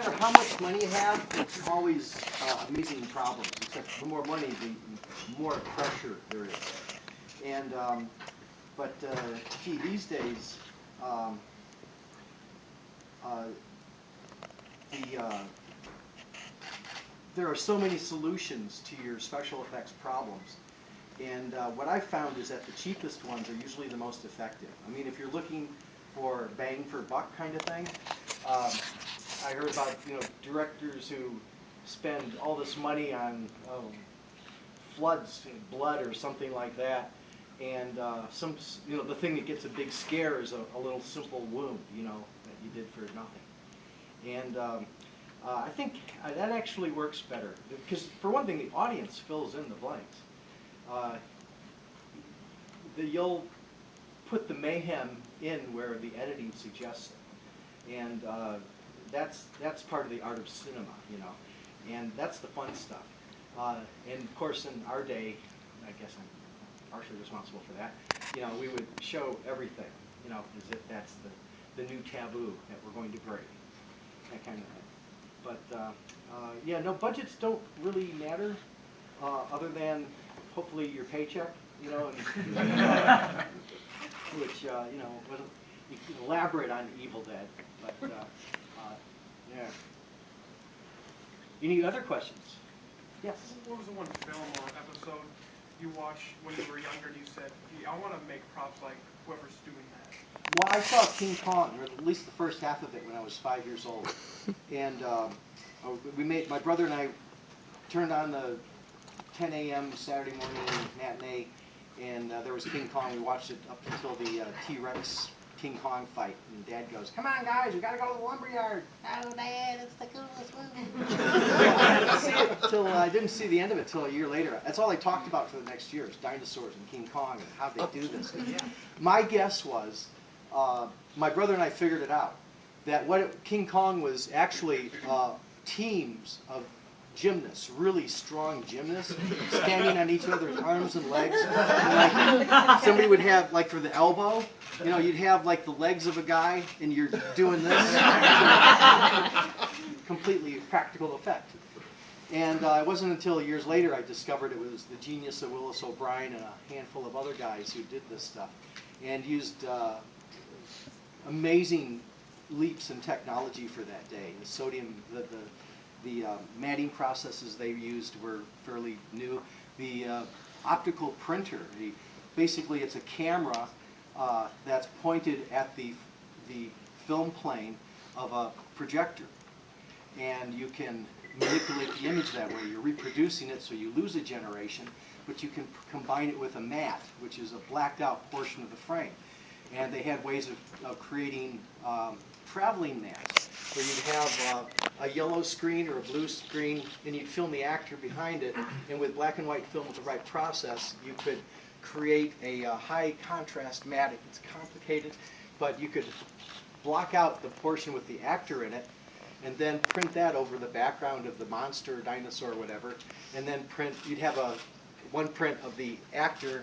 matter how much money you have, it's always amazing problems. Except the more money, the more pressure there is. And gee, these days, um, uh, there are so many solutions to your special effects problems. And what I've found is that the cheapest ones are usually the most effective. I mean, if you're looking for bang for buck kind of thing, I heard about directors who spend all this money on floods, blood or something like that, and the thing that gets a big scare is a little simple wound, that you did for nothing. And I think that actually works better because, for one thing, the audience fills in the blanks. You'll put the mayhem in where the editing suggests it, and that's part of the art of cinema, and that's the fun stuff. And of course, in our day, I guess I'm partially responsible for that. We would show everything, as if that's the new taboo that we're going to break, that kind of thing. But yeah, no, budgets don't really matter, other than hopefully your paycheck, which wasn't. You can elaborate on Evil Dead, but yeah. Any other questions? Yes. What was the one film or episode you watched when you were younger and you said, "Gee, I want to make props like whoever's doing that"? Well, I saw King Kong, or at least the first half of it, when I was 5 years old, and my brother and I turned on the 10 a.m. Saturday morning matinee, and there was King Kong. We watched it up until the T-Rex King Kong fight, and Dad goes, "Come on, guys, we gotta go to the lumberyard." "Oh, Dad, it's the coolest movie." I didn't see the end of it till a year later. That's all they talked about for the next year, is dinosaurs and King Kong and how they do this. My guess was, my brother and I figured it out, that King Kong was actually teams of gymnasts, really strong gymnasts, standing on each other's arms and legs. And somebody would have, for the elbow, you'd have the legs of a guy, and you're doing this. Completely practical effect. And it wasn't until years later I discovered it was the genius of Willis O'Brien and a handful of other guys who did this stuff, and used amazing leaps in technology for that day. The sodium, the matting processes they used were fairly new. The optical printer, basically it's a camera that's pointed at the film plane of a projector, and you can manipulate the image that way. You're reproducing it, so you lose a generation, but you can combine it with a matte, which is a blacked out portion of the frame. And they had ways of creating traveling mattes, where you'd have a yellow screen or a blue screen, and you'd film the actor behind it, and with black and white film with the right process, you could create a high contrast matte. It's complicated, but you could block out the portion with the actor in it, and then print that over the background of the monster, dinosaur, whatever, and then you'd have one print of the actor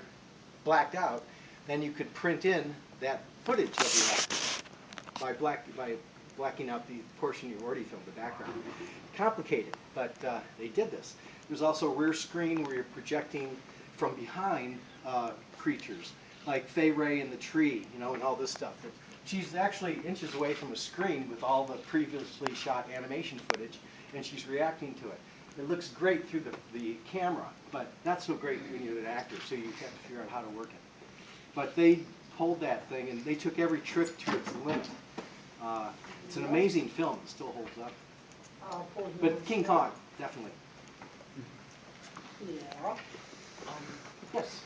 blacked out, then you could print in that footage of the actor by blacking out the portion you already filmed, the background. Complicated, but they did this. There's also a rear screen where you're projecting from behind creatures, like Fay Ray in the tree, and all this stuff. She's actually inches away from a screen with all the previously shot animation footage, and she's reacting to it. It looks great through the camera, but not so great when you're an actor, so you have to figure out how to work it. But they pulled that thing, and they took every trick to its limit. It's an amazing film. It still holds up. But King Kong, definitely. Yeah. Yes?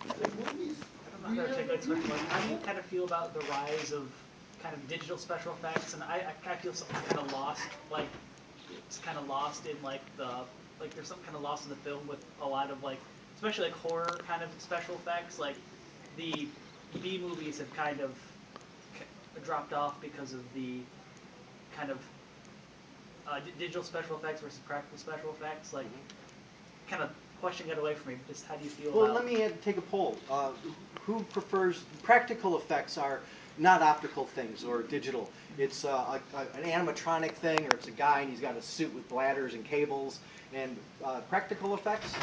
The movies. I'm not going to take this question. How do you kind of feel about the rise of kind of digital special effects? And I kind of feel something kind of lost, it's kind of lost in there's something kind of lost in the film with a lot of especially horror kind of special effects. Like the B movies have kind of dropped off because of the kind of digital special effects versus practical special effects. Kind of question got away from me. Just how do you feel about? Well, let me take a poll. Who prefers practical effects? Are not optical things or digital. It's an animatronic thing, or it's a guy and he's got a suit with bladders and cables. And practical effects,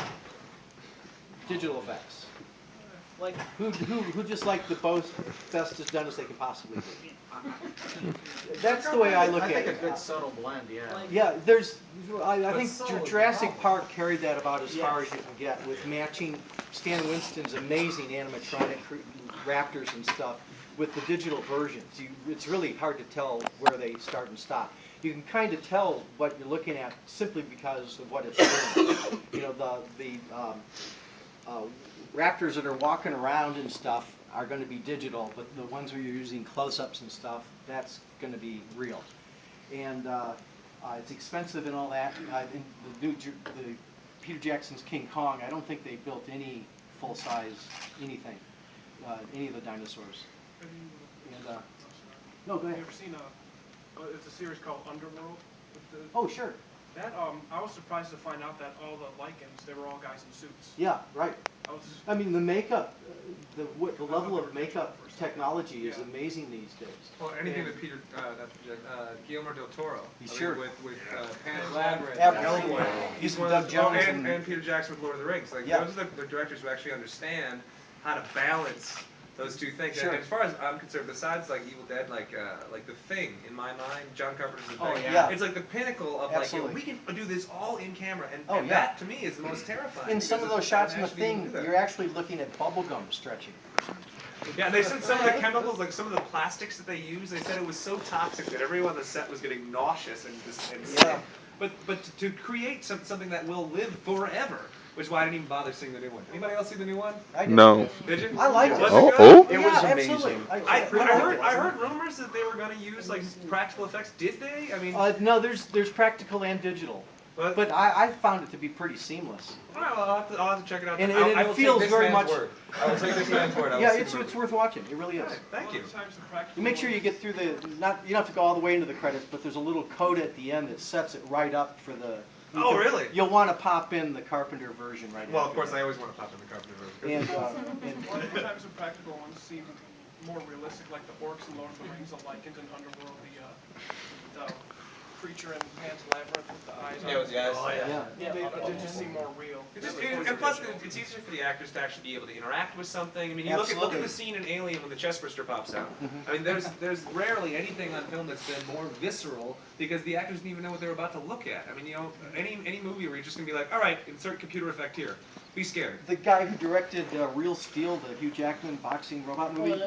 digital effects. Like, Who just like the best is done as they can possibly be? That's the way I look I at think a it. good subtle blend, yeah. Yeah, I But think so is Jurassic wrong. Park carried that about as far Yes. as you can get with matching Stan Winston's amazing animatronic raptors and stuff with the digital versions. It's really hard to tell where they start and stop. You can kind of tell what you're looking at simply because of what it's doing. You know, the raptors that are walking around and stuff are going to be digital, but the ones where you're using close-ups and stuff, that's going to be real. And it's expensive and all that. In the Peter Jackson's King Kong, I don't think they built any full-size anything, any of the dinosaurs. Have you, And oh, sorry. no, go Have ahead. you ever seen it's a series called Underworld? Oh, sure. That, I was surprised to find out that all the Lycans, they were all guys in suits. Yeah, right. I was, I mean, the makeup, the level of makeup technology is Yeah. amazing these days. Well, anything And- with Peter, Guillermo del Toro. Sure. With Pan's Labyrinth. Labyrinth, Hellboy. He's He's one Doug of those, Jones and Peter Jackson with Lord of the Rings. Like Yeah. those are the directors who actually understand how to balance those two things. Sure. And as far as I'm concerned, besides like Evil Dead, like The Thing, in my mind, John Carpenter's The Oh, Thing. yeah. It's like the pinnacle of Absolutely. like, you know, we can do this all in camera, and, Oh, and yeah. that to me is the most terrifying. In some of because those it's shots in the actually being able thing, to do that. you're actually looking at bubble gum stretching. Yeah, and they said some of the chemicals, like some of the plastics that they use, they said it was so toxic that everyone on the set was getting nauseous and sick. Yeah. But to create something that will live forever, which is why I didn't even bother seeing the new one. Anybody else see the new one? I did. No. Did you? I liked it. Was Oh, it good? oh. It was yeah, amazing. absolutely. I really heard rumors that they were going to use like practical effects. Did they? I mean, No, there's practical and digital, but I found it to be pretty seamless. all right, well, I'll have to check it out. And I it will feels take this very man's much. word. I will take this man's word. I will Yeah, see it's the movie. worth watching. It really is. All right, thank you. a lot of times the practical You make sure you ones- get through you don't have to go all the way into the credits, but there's a little code at the end that sets it right up for the. Oh, really? You'll want to pop in the Carpenter version right Well, after of course, that. I always want to pop in the Carpenter version. And, A lot of times the practical ones seem more realistic, like the orcs in Lord of the Rings, the Lycans in Underworld, the creature in Pan's Labyrinth with the eyes. Yeah, with the eyes. Oh, yeah. Yeah. They just seem more real. And plus, it's easier for the actors to actually be able to interact with something. I mean, you look Absolutely. at the scene in Alien when the chest burster pops out. Mhm. I mean, there's rarely anything on film that's been more visceral because the actors didn't even know what they were about to look at. I mean, you know, any movie where you're just gonna be like, all right, insert computer effect here, be scared. The guy who directed Real Steel, the Hugh Jackman boxing robot movie,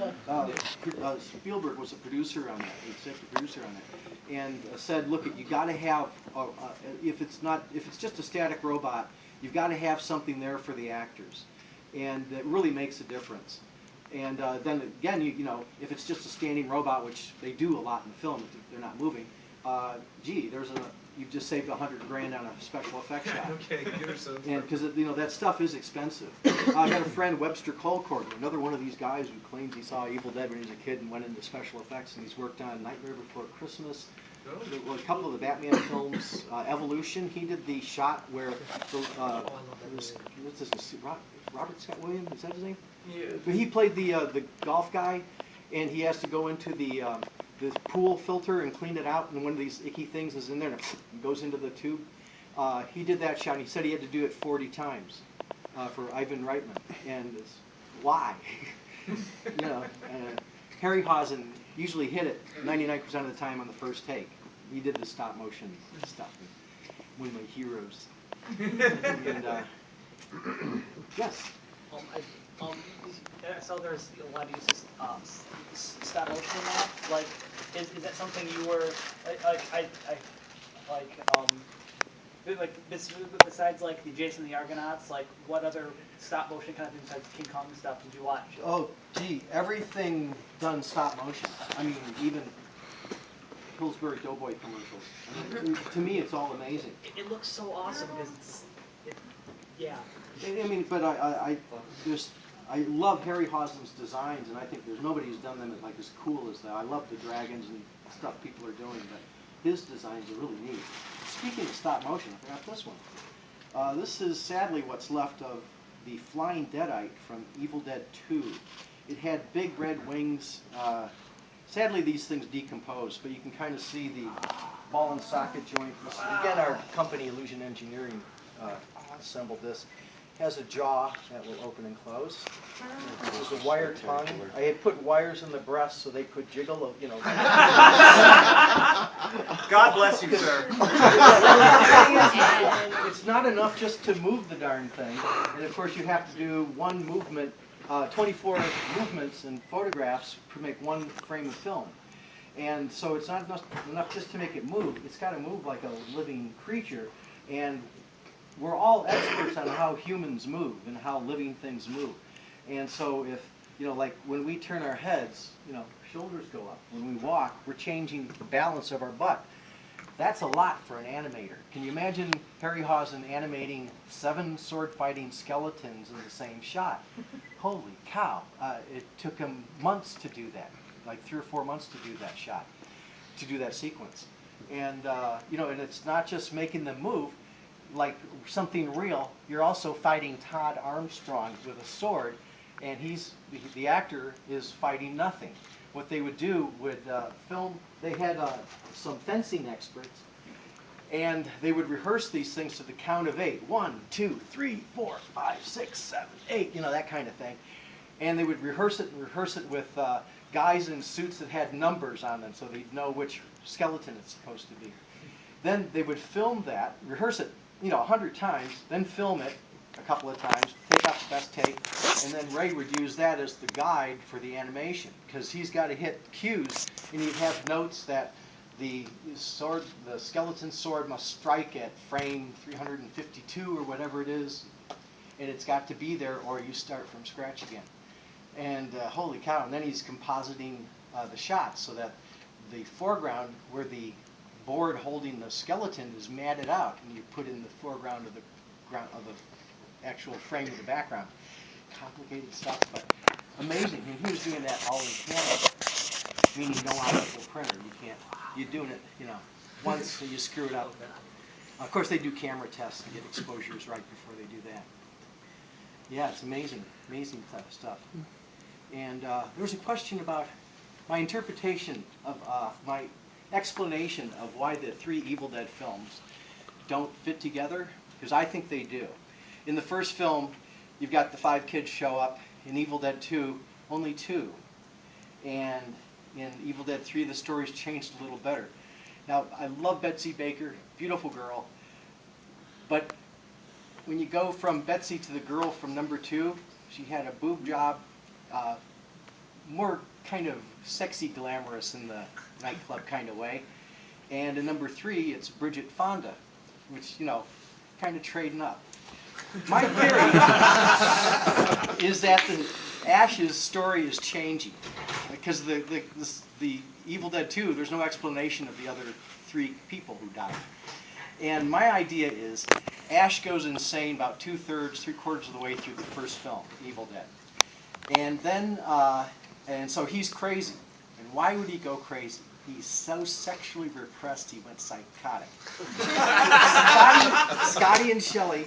Spielberg was a producer on that, executive producer on it, and said, "Look, you got to have if it's just a static robot, you've got to have something there for the actors, and it really makes a difference." And then again, you know, if it's just a standing robot, which they do a lot in the film, if they're not moving, gee, you've just saved $100 grand on a special effects shot. Okay, computer so. And because you know that stuff is expensive. I got a friend, Webster Colcourt, another one of these guys who claims he saw Evil Dead when he was a kid and went into special effects, and he's worked on Nightmare Before Christmas, a couple of the Batman films, Evolution. He did the shot where what's his name? Robert Scott Williams, is that his name? Yeah. But he played the golf guy, and he has to go into the pool filter and clean it out, and one of these icky things is in there and it goes into the tube. He did that shot, and he said he had to do it 40 times for Ivan Reitman. And it's, why? You know, Harryhausen usually hit it 99% of the time on the first take. He did the stop motion stuff. One of my heroes. And, yes. So there's a lot of uses stop motion in that. Like, is that something you were besides like the Jason and the Argonauts, like what other stop motion kind of things besides King Kong stuff did you watch? Oh, gee, everything done stop motion. I mean, even Pillsbury Doughboy commercials. I mean, to me, it's all amazing. It looks so awesome because yeah. I mean, but I love Harryhausen's designs, and I think there's nobody who's done them like as cool as that. I love the dragons and stuff people are doing, but his designs are really neat. Speaking of stop motion, I forgot this one. This is sadly what's left of the Flying Deadite from Evil Dead 2. It had big red wings sadly these things decompose, but you can kind of see the ball and socket joint. This, again, our company, Illusion Engineering, assembled this. Has a jaw that will open and close. There's a wire tongue. I had put wires in the breast so they could jiggle, you know. God bless you, sir. It's not enough just to move the darn thing. And of course you have to do one movement, 24 movements and photographs to make one frame of film. And so it's not enough just to make it move. It's got to move like a living creature. And we're all experts on how humans move and how living things move. And so if, you know, like when we turn our heads, you know, shoulders go up. When we walk, we're changing the balance of our butt. That's a lot for an animator. Can you imagine Harryhausen animating 7 sword-fighting skeletons in the same shot? Holy cow. It took him months to do that, like 3 or 4 months to do that shot, to do that sequence. And, you know, and it's not just making them move like something real. You're also fighting Todd Armstrong with a sword, and the actor is fighting nothing. What they would do would film, they had some fencing experts, and they would rehearse these things to the count of 8. 1, 2, 3, 4, 5, 6, 7, 8, you know, that kind of thing. And they would rehearse it with guys in suits that had numbers on them so they'd know which skeleton it's supposed to be. Then they would film that, rehearse it, you know, 100 times, then film it a couple of times, take out the best take, and then Ray would use that as the guide for the animation, because he's got to hit cues, and he'd have notes that the skeleton sword must strike at frame 352 or whatever it is, and it's got to be there or you start from scratch again. And holy cow, and then he's compositing the shots so that the foreground where the board holding the skeleton is matted out, and you put in the foreground of the actual frame of the background. Complicated stuff, but amazing. And he was doing that all in Canada, meaning no optical printer. You're doing it, you know, once and you screw it up. Of course, they do camera tests to get exposures right before they do that. Yeah, it's amazing, amazing stuff. And there was a question about my interpretation of my explanation of why the 3 Evil Dead films don't fit together, because I think they do. In the first film, you've got the 5 kids show up. In Evil Dead 2, only 2. And in Evil Dead 3, the story's changed a little better. Now, I love Betsy Baker, beautiful girl, but when you go from Betsy to the girl from number 2, she had a boob job, more kind of sexy, glamorous in the nightclub kind of way. And in number 3, it's Bridget Fonda, which, you know, kind of trading up. My theory is that Ash's story is changing, because the Evil Dead 2, there's no explanation of the other 3 people who died. And my idea is Ash goes insane about 2/3, 3/4 of the way through the first film, Evil Dead. And then, and so he's crazy. And why would he go crazy? He's so sexually repressed he went psychotic. Scotty and Shelley,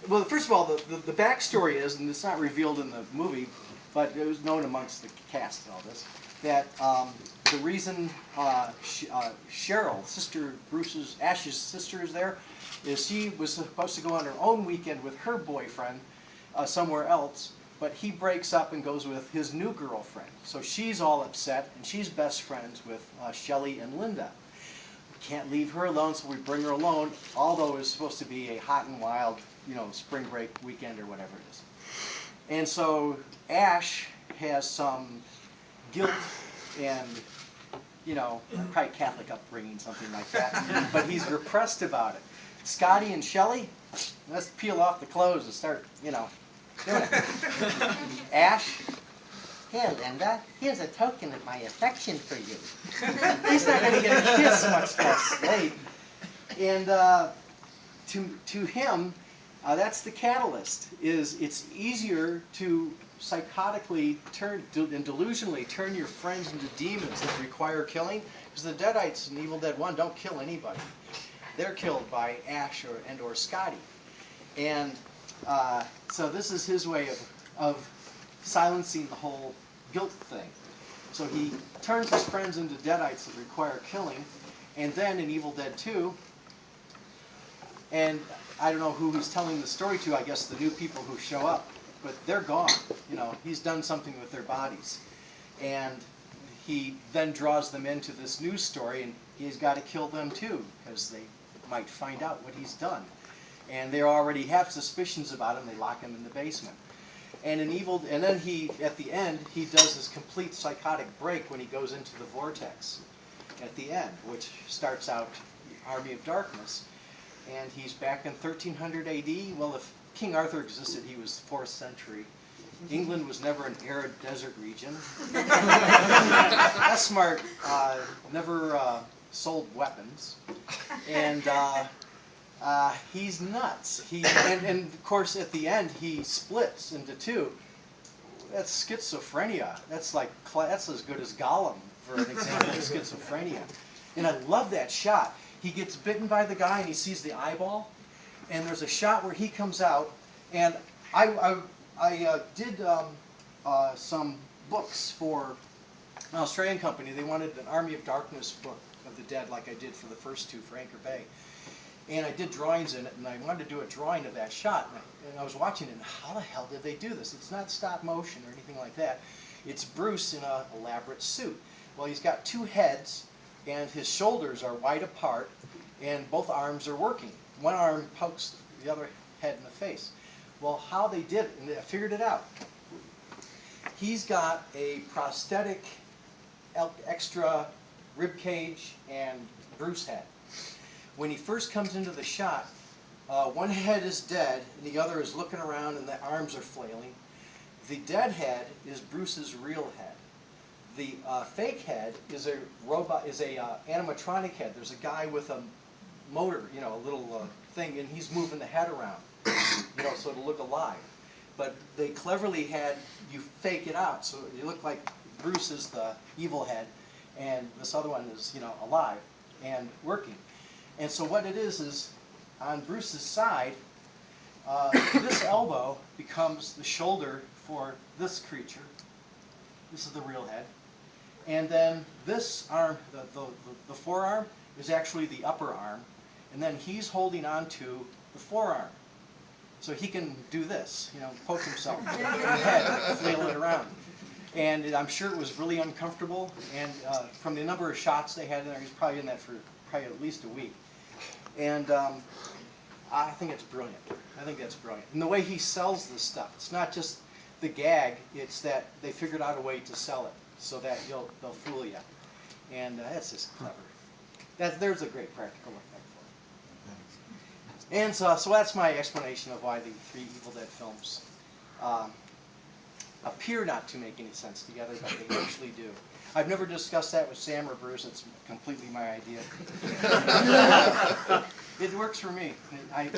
well, first of all, the backstory is, and it's not revealed in the movie, but it was known amongst the cast and all this, that the reason Cheryl, Ash's sister, is there, is she was supposed to go on her own weekend with her boyfriend somewhere else, but he breaks up and goes with his new girlfriend. So she's all upset, and she's best friends with Shelley and Linda. We can't leave her alone, so we bring her alone, although it's supposed to be a hot and wild, you know, spring break weekend or whatever it is. And so Ash has some guilt and, you know, probably Catholic upbringing, something like that, but he's repressed about it. Scotty and Shelley, let's peel off the clothes and start, you know, doing it. Ash, here, Linda, here's a token of my affection for you. He's not going to get a kiss, much less sleep. And to him, that's the catalyst. It's easier to psychotically and delusionally turn your friends into demons that require killing, because the Deadites in Evil Dead 1 don't kill anybody. They're killed by Ash or Scotty. And so this is his way of silencing the whole guilt thing. So he turns his friends into deadites that require killing. And then in Evil Dead 2, and I don't know who he's telling the story to, I guess the new people who show up, but they're gone. You know, he's done something with their bodies. And he then draws them into this news story, and he's got to kill them too, because they might find out what he's done. And they already have suspicions about him. They lock him in the basement. And then he, at the end, he does this complete psychotic break when he goes into the vortex at the end, which starts out Army of Darkness. And he's back in 1300 AD. Well, if King Arthur existed, he was 4th century. England was never an arid desert region. That's smart. Never sold weapons. And he's nuts. And of course, at the end, he splits into two. That's schizophrenia. That's as good as Gollum for an example of schizophrenia. And I love that shot. He gets bitten by the guy and he sees the eyeball. And there's a shot where he comes out. And I did some books for an Australian company. They wanted an Army of Darkness book of the dead, like I did for the first two for Anchor Bay. And I did drawings in it, and I wanted to do a drawing of that shot. And I was watching it, and how the hell did they do this? It's not stop motion or anything like that. It's Bruce in an elaborate suit. Well, he's got two heads, and his shoulders are wide apart, and both arms are working. One arm pokes the other head in the face. Well, how they did it, and I figured it out. He's got a prosthetic extra rib cage and Bruce head. When he first comes into the shot, one head is dead and the other is looking around and the arms are flailing. The dead head is Bruce's real head. The fake head is a robot, animatronic head. There's a guy with a motor, a little thing, and he's moving the head around, so it'll look alive. But they cleverly had you fake it out, so you look like Bruce is the evil head, and this other one is, alive and working. And so what it is on Bruce's side, this elbow becomes the shoulder for this creature. This is the real head. And then this arm, the forearm, is actually the upper arm. And then he's holding on to the forearm. So he can do this, poke himself in the head, flail it around. And I'm sure it was really uncomfortable. And from the number of shots they had in there, he's probably in that for probably at least a week. And I think it's brilliant. I think that's brilliant. And the way he sells this stuff, it's not just the gag, it's that they figured out a way to sell it so that they'll fool you. And that's just clever. There's a great practical effect for it. And so that's my explanation of why the three Evil Dead films appear not to make any sense together, but they actually do. I've never discussed that with Sam or Bruce. It's completely my idea. It works for me. I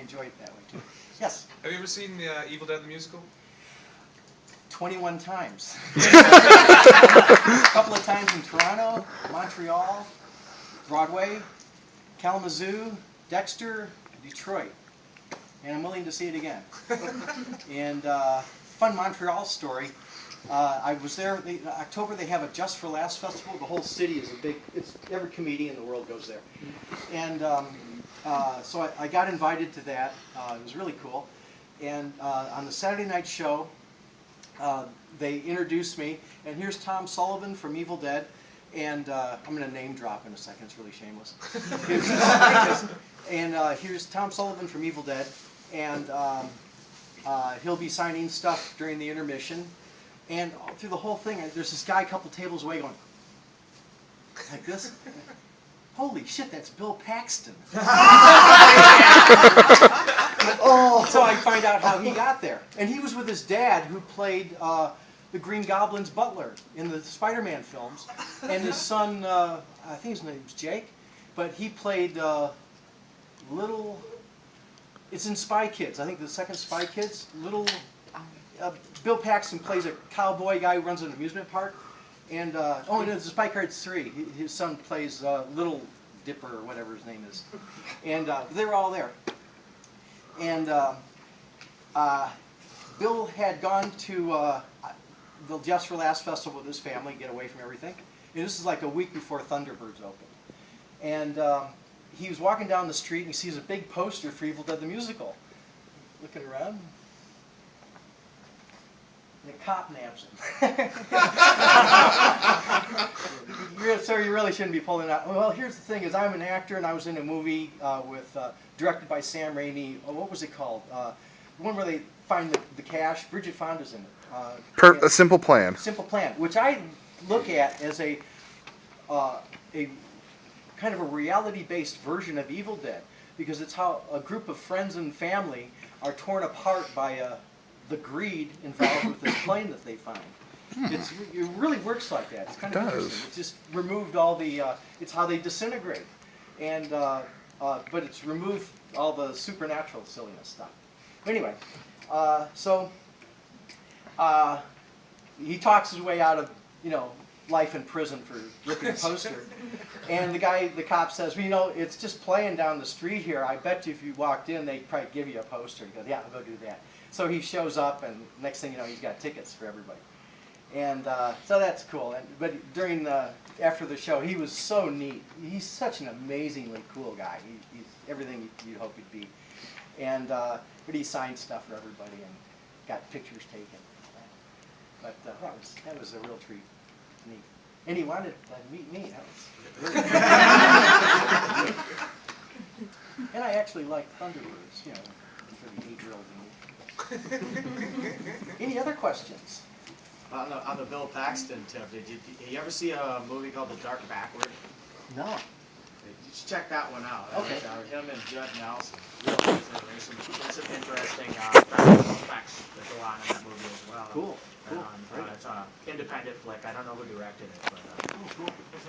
enjoy it that way too. Yes? Have you ever seen Evil Dead the musical? 21 times. A couple of times in Toronto, Montreal, Broadway, Kalamazoo, Dexter, Detroit. And I'm willing to see it again. And fun Montreal story. I was there in October. They have a Just for Laughs festival. The whole city is every comedian in the world goes there. And so I got invited to that. It was really cool. And on the Saturday night show, they introduced me. And here's Tom Sullivan from Evil Dead. And I'm going to name drop in a second. It's really shameless. And here's Tom Sullivan from Evil Dead. And he'll be signing stuff during the intermission. And through the whole thing, there's this guy a couple tables away going, like this. Holy shit, that's Bill Paxton. Oh, so I find out how he got there. And he was with his dad, who played the Green Goblin's butler in the Spider-Man films. And his son, I think his name was Jake, but he played little... It's in Spy Kids. I think the second Spy Kids. Bill Paxton plays a cowboy guy who runs an amusement park. And, no, it's Spy Kids 3. His son plays Little Dipper or whatever his name is. And they were all there. And Bill had gone to the Just for Laughs festival with his family, get away from everything. And this is like a week before Thunderbirds opened. And he was walking down the street and he sees a big poster for Evil Dead the Musical. Looking around. And a cop nabs him. Sir, you really shouldn't be pulling out. Well, here's the thing: is I'm an actor, and I was in a movie directed by Sam Raimi. What was it called? The one where they find the cash. Bridget Fonda's in it. A Simple Plan. Simple Plan, which I look at as a kind of a reality-based version of Evil Dead, because it's how a group of friends and family are torn apart by the greed involved with this plane that they find. It really works like that. It's kind of interesting. It's just removed all the. It's how they disintegrate, and but it's removed all the supernatural silliness stuff. Anyway, so he talks his way out of life in prison for ripping a poster, and the cop says, well, it's just playing down the street here. I bet you if you walked in, they'd probably give you a poster. He goes, yeah, I'll go do that. So he shows up, and next thing you know, he's got tickets for everybody. And so that's cool. But after the show, he was so neat. He's such an amazingly cool guy. He's everything you'd hope he'd be. And but he signed stuff for everybody and got pictures taken. But that was a real treat. Neat. And he wanted to meet me. That was really and I actually like Thunderbirds, for the 8-year-old in me. Any other questions? On the Bill Paxton tip, did you ever see a movie called The Dark Backward? No. You should check that one out. Okay. Him and Judd Nelson. Really, there's some interesting practical effects that go on in that movie as well. Cool. It's an independent flick. I don't know who directed it, but. Cool. There's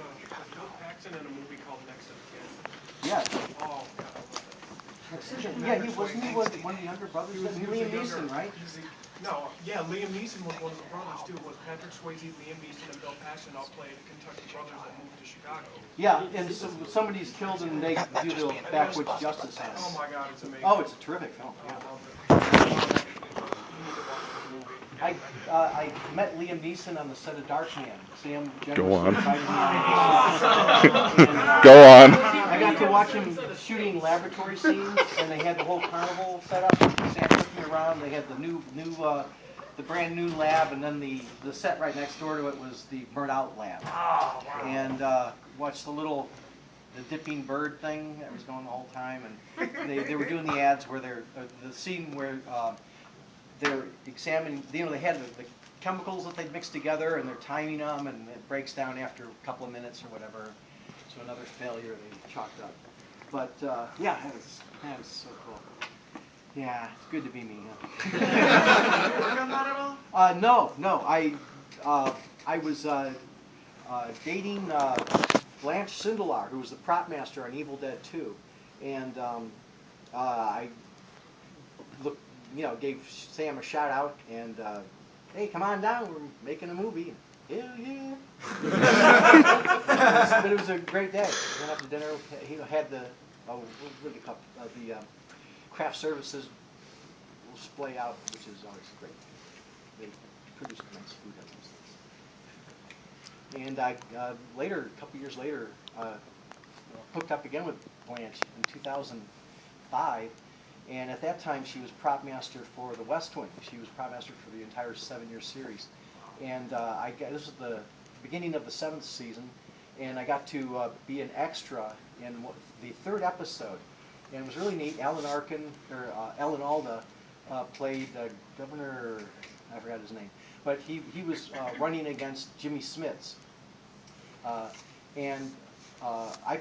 Bill Paxton in a movie called Next of Kin. Yeah. Oh, God, I love that. Yeah, wasn't he one of the younger brothers? Liam Neeson, right? No, yeah, Liam Neeson was one of the brothers too. It was Patrick Swayze, Liam Neeson, and Bill Paxton all played Kentucky brothers that moved to Chicago. Yeah, and somebody's killed and they do the backwoods justice on it. Oh my God, it's amazing. Oh, it's a terrific film. I Yeah. love it. You need to watch the movie. I met Liam Neeson on the set of Darkman. Sam Go on. invited me on. And, Go on. I got to watch him shooting laboratory scenes, and they had the whole carnival set up. Sam took me around. They had the brand new lab, and then the set right next door to it was the burnt out lab. Oh, wow. And watched the dipping bird thing that was going the whole time, and they were doing the ads where the scene where they're examining, they had the chemicals that they mixed together, and they're timing them, and it breaks down after a couple of minutes or whatever. So another failure they chalked up. But yeah, that was so cool. Yeah, it's good to be me. Work on that at all? No. I was dating Blanche Sindelar, who was the prop master on Evil Dead 2, and I gave Sam a shout out and hey, come on down, we're making a movie. Hell yeah! But it was a great day. Went up to dinner. He had the craft services display out, which is always great. They produce nice food on those things. And I a couple years later, hooked up again with Blanche in 2005. And at that time, she was prop master for The West Wing. She was prop master for the entire 7-year series. And this was the beginning of the 7th season, and I got to be an extra in the 3rd episode. And it was really neat. Alan Alda played Governor, I forgot his name, but he was running against Jimmy Smits. And I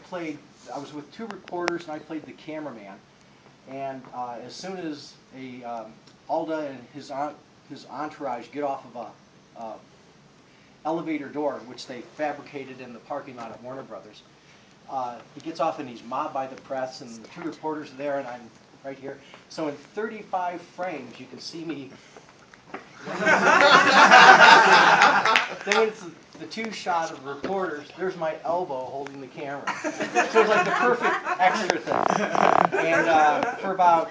was with 2 reporters, and I played the cameraman. And as soon as Alda and his entourage get off of a elevator door, which they fabricated in the parking lot at Warner Brothers, he gets off and he's mobbed by the press, and the 2 reporters are there, and I'm right here. So in 35 frames, you can see me. Then it's the 2 shot of the reporters. There's my elbow holding the camera. So it's like the perfect extra thing. And for about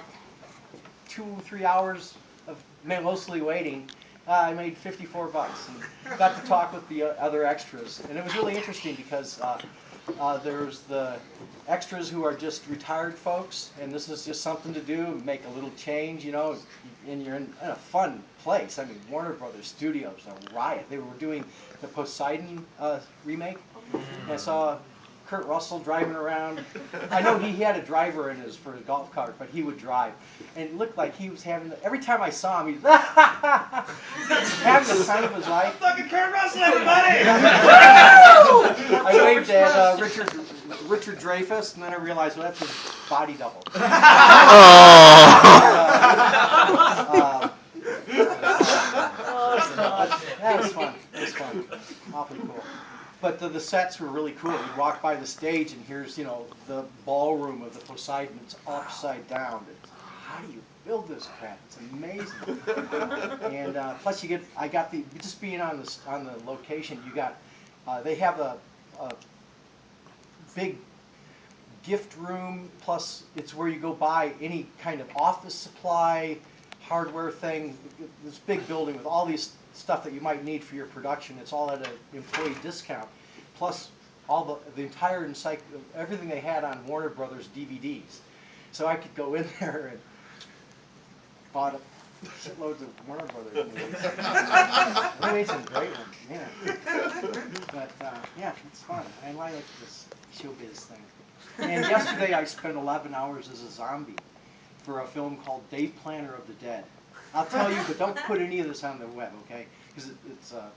2-3 hours of mostly waiting, I made $54 and got to talk with the other extras. And it was really interesting because there's the extras who are just retired folks, and this is just something to do, make a little change, you know, and you're in a fun place. I mean, Warner Brothers Studios, a riot. They were doing the Poseidon remake, and I saw Kurt Russell driving around. I know he had a driver in his for his golf cart, but he would drive. And it looked like he was having, every time I saw him, he was having the time of his life. Fucking Kurt Russell, everybody! I waved at Richard Dreyfuss, and then I realized, well, that's his body double. That was fun. It was fun. Awfully cool. But the sets were really cool. You walk by the stage, and here's, you know, the ballroom of the Poseidon. It's upside down. How do you build this crap? It's amazing. And plus, I got just being on the location. You got, they have a big gift room. Plus, it's where you go buy any kind of office supply, hardware thing. This big building with all these stuff that you might need for your production. It's all at an employee discount. Plus, all the entire everything they had on Warner Brothers DVDs. So I could go in there and bought shitloads of Warner Brothers movies. They made some great ones, yeah. But yeah, it's fun. I like this showbiz thing. And yesterday I spent 11 hours as a zombie for a film called Day Planner of the Dead. I'll tell you, but don't put any of this on the web, okay? Because it's a